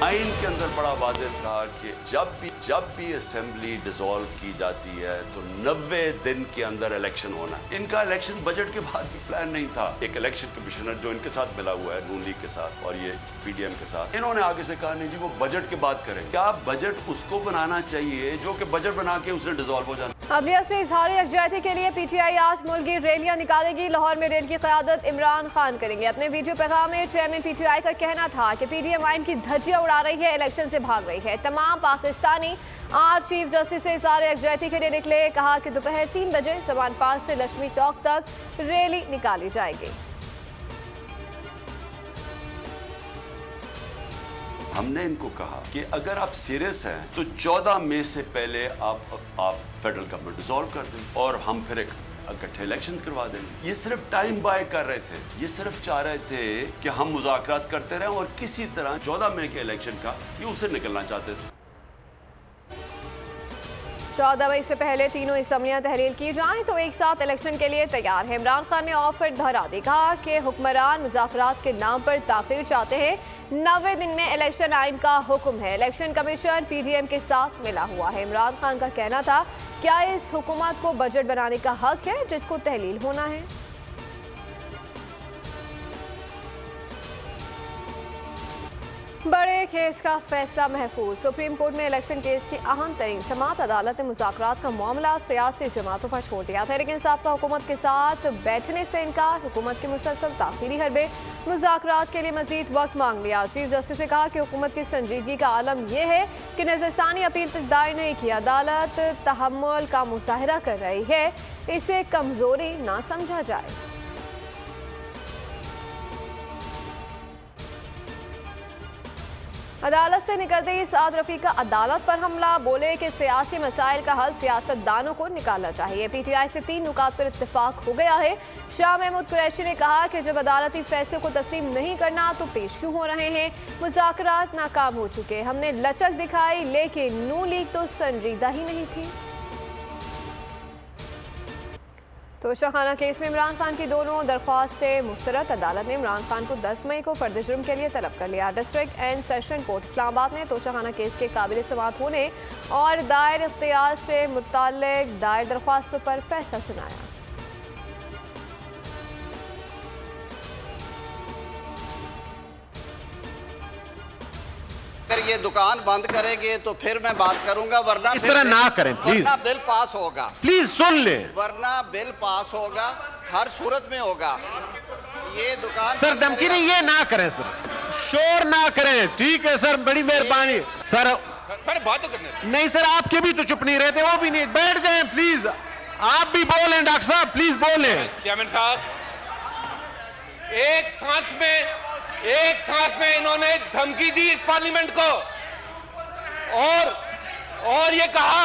आइन के अंदर बड़ा वाज़ेह था कि जब भी असेंबली डिसॉल्व की जाती है तो 90 दिन के अंदर इलेक्शन होना है। इनका इलेक्शन बजट के बाद भी प्लान नहीं था। एक इलेक्शन कमिश्नर जो इनके साथ मिला हुआ है नून लीग के साथ और ये पीडीएम के साथ, इन्होंने आगे से कहा नहीं जी वो बजट के बाद करें। क्या बजट उसको बनाना चाहिए जो कि बजट बना के उसने डिसॉल्व हो जाना। अदलिया से इजहार यकजहती के लिए पीटीआई आज मुल्की रैलियां निकालेगी। लाहौर में रेल की क़यादत इमरान खान करेंगे। अपने वीडियो पैगाम में चेयरमैन पीटीआई का कहना था कि पीडीएम आइन की धज्जियां उड़ा रही है, इलेक्शन से भाग रही है। तमाम पाकिस्तानी आज चीफ जस्टिस से इजहार यकजहती के लिए निकले। कहा कि दोपहर 3 बजे जमान पास से लक्ष्मी चौक तक रैली निकाली जाएगी। हमने इनको कहा कि अगर आप सीरियस हैं तो 14 मई से पहले आप फेडरल गवर्नमेंट डिसॉल्व कर दें और हम फिर एक इकट्ठे इलेक्शंस करवा देंगे। ये सिर्फ टाइम बाय कर रहे थे, ये सिर्फ चाह रहे थे कि हम मुज़ाकरात करते रहें और किसी तरह 14 मई के इलेक्शन का ये उससे निकलना चाहते थे। 14 मई से पहले तीनों असम्बलियां तहलील की जाएं तो एक साथ इलेक्शन के लिए तैयार है। इमरान खान ने ऑफर दोहरा दी। कहा कि हुक्मरान मुज़ाकरात के नाम पर ताख़ीर चाहते हैं। 90 दिन में इलेक्शन आइन का हुक्म है। इलेक्शन कमीशन पीडीएम के साथ मिला हुआ है। इमरान खान का कहना था, क्या इस हुकूमत को बजट बनाने का हक है जिसको तहलील होना है। बड़े केस का फैसला महफूज। सुप्रीम कोर्ट में इलेक्शन केस की अहम तरीन समाअत अदालत ने मुज़ाकरात का मामला सियासी जमातों पर छोड़ दिया। तहरीक इंसाफ का हुकूमत के साथ बैठने से इनकार, हुकूमत की मुसलसल ताख़ीरी हरबे, मुज़ाकरात के लिए मजीद वक्त मांग लिया। चीफ जस्टिस ने कहा कि हुकूमत की संजीदगी का आलम यह है कि नजरसानी अपील तक दायर नहीं की। अदालत तहम्मुल का मुजाहरा कर रही है, इसे कमजोरी ना समझा जाए। अदालत से निकलते ही साद रफी का अदालत पर हमला। बोले कि सियासी मसाइल का हल सियासतदानों को निकालना चाहिए। पीटीआई से 3 नुकात पर इत्तेफाक हो गया है। शाह महमूद कुरैशी ने कहा कि जब अदालती फैसले को तस्लीम नहीं करना तो पेश क्यों हो रहे हैं। मुज़ाकरात नाकाम हो चुके, हमने लचक दिखाई लेकिन नून लीग तो संजीदा ही नहीं थी। तोशाखाना केस में इमरान खान की दोनों दरख्वास्तें मुस्तरद। अदालत ने इमरान खान को 10 मई को फर्द जुर्म के लिए तलब कर लिया। District and session court Islamabad ने तोशाखाना केस के काबिल समाअत होने और दायर इख्तियार से मुताल्लिक दायर दरख्वास्तों पर फैसला सुनाया। अगर ये दुकान बंद करेंगे तो फिर मैं बात करूंगा, वरना इस तरह ना करें प्लीज। वरना बिल पास होगा, प्लीज सुन ले। वरना बिल पास होगा, हर सूरत में होगा। ये दुकान सर धमकी नहीं, ये ना करें सर, शोर ना करें। ठीक है सर, बड़ी मेहरबानी सर। बात तो करने नहीं सर, आपके भी तो चुप नहीं रहते, वो भी नहीं। बैठ जाएं प्लीज, आप भी बोलें डॉक्टर साहब, प्लीज बोलें। चेयरमैन साहब, एक सांस में इन्होंने धमकी दी इस पार्लियामेंट को और ये कहा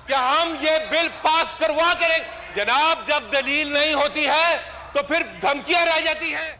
कि हम ये बिल पास करवा करें। जनाब, जब दलील नहीं होती है तो फिर धमकियां रह जाती हैं।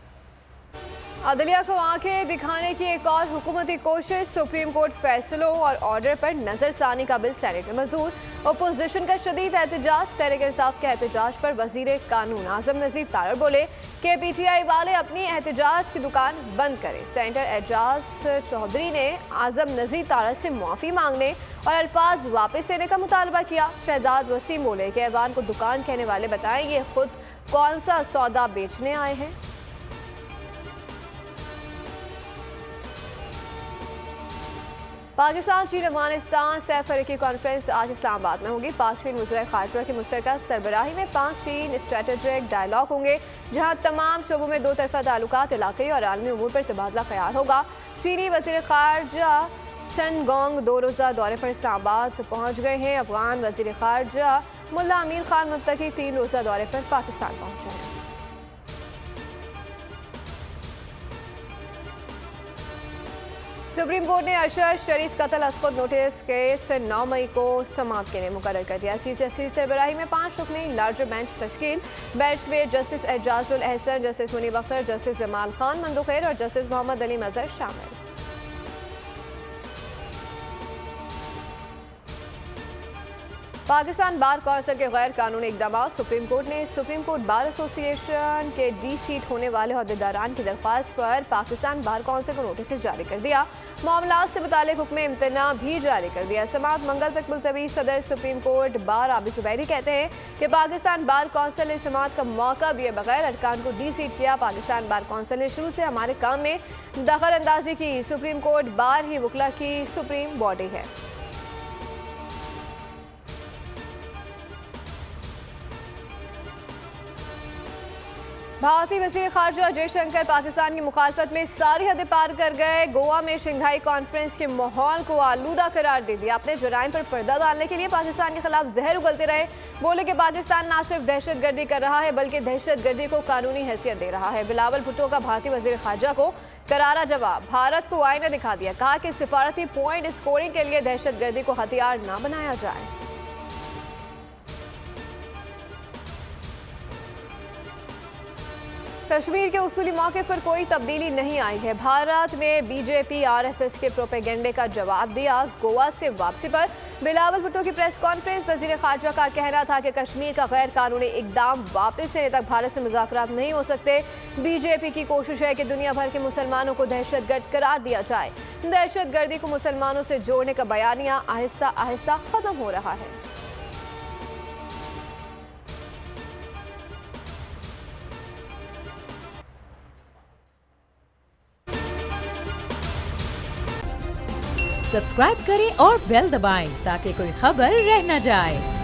अदलिया को आंखें दिखाने की एक और हुकूमती कोशिश। सुप्रीम कोर्ट फैसलों और ऑर्डर पर नजरसानी का बिल सेनेट में मंजूर। अपोजिशन का शदीद एहतजाज। तहरीक इंसाफ के एहतजाज पर वजीर कानून आजम नज़ीर तारड़ बोले कि पीटीआई वाले अपनी एहतजाज की दुकान बंद करें। सेनेटर एजाज चौधरी ने आजम नज़ीर तारड़ से माफ़ी मांगने और अल्फाज वापस लेने का मुतालबा किया। शहजाद वसीम बोले कि ऐवान को दुकान कहने वाले बताएं ये खुद कौन सा सौदा बेचने आए हैं। पाकिस्तान चीन अफगानिस्तान सैफ फरीकी कॉन्फ्रेंस आज इस्लामाबाद में होगी। पाक चीन वज़ीर ख़ारजा की मुश्तरका सरबराही में पाक चीन स्ट्रेटेजिक डायलॉग होंगे, जहां तमाम शोबों में 2 तरफ़ा ताल्लुकात, इलाक़ाई और आलमी उमूर पर तबादला ख्याल होगा। चीनी वज़ीर ख़ारजा chen गोंग 2 रोज़ा दौरे पर इस्लामाबाद पहुँच गए हैं। अफगान वज़ीर ख़ारजा मुल्ला अमीर खान मुत्तकी 3 रोज़ा दौरे पर पाकिस्तान पहुँचे हैं। सुप्रीम कोर्ट ने अरशद शरीफ कत्ल अस्खुद नोटिस केस 9 मई को समाअत के लिए मुकर्रर कर दिया। चीफ जस्टिस सरबराही में 5 रुकनी लार्जर बेंच तश्कील। बेंच में justice Ijazul Ahsan, justice Munib Akhtar, justice Jamal Khan Mandokhail और जस्टिस मोहम्मद अली मजहर शामिल। पाकिस्तान बार कौंसिल के गैर कानूनी इकदाम। सुप्रीम कोर्ट ने सुप्रीम कोर्ट बार एसोसिएशन के डी सीट होने वाले अहदेदारान की दरख्वास्त पर पाकिस्तान बार कौंसिल को नोटिस जारी कर दिया। मामलात से मुतालिक हुक्म इम्तना भी जारी कर दिया। समाअत मंगल तक मुलतवी। सदर supreme court bar Abid Zubairi कहते हैं कि पाकिस्तान बार कौंसिल ने समाअत का मौका दिए बगैर अरकान को डी सीट किया। पाकिस्तान बार कौंसिल ने शुरू से हमारे काम में दखल अंदाजी की। सुप्रीम कोर्ट बार ही वकला की सुप्रीम बॉडी है। भारतीय वज़ीर ख़ारजा जयशंकर पाकिस्तान की मुखालफत में सारी हदें पार कर गए। गोवा में शंघाई कॉन्फ्रेंस के माहौल को आलूदा करार दे दिया। अपने जराइम पर पर्दा डालने के लिए पाकिस्तान के खिलाफ जहर उगलते रहे। बोले कि पाकिस्तान न सिर्फ दहशतगर्दी कर रहा है बल्कि दहशतगर्दी को कानूनी हैसियत दे रहा है। बिलावल भुट्टो का भारतीय वज़ीर ख़ारजा को करारा जवाब। भारत को आईना दिखा दिया। कहा कि सिफारती पॉइंट स्कोरिंग के लिए दहशतगर्दी को हथियार न बनाया जाए। कश्मीर के उसूली मौके पर कोई तब्दीली नहीं आई है। भारत ने बीजेपी आरएसएस के प्रोपेगेंडे का जवाब दिया। गोवा से वापसी पर बिलावल भुट्टो की प्रेस कॉन्फ्रेंस। वजीर खारजा का कहना था कि कश्मीर का गैर कानूनी इकदाम वापस लेने तक भारत से मुज़ाकरात नहीं हो सकते। बीजेपी की कोशिश है कि दुनिया भर के मुसलमानों को दहशतगर्द करार दिया जाए। दहशतगर्दी को मुसलमानों से जोड़ने का बयानिया आहिस्ता आहिस्ता खत्म हो रहा है। सब्सक्राइब करें और बेल दबाएं ताकि कोई खबर रह न जाए।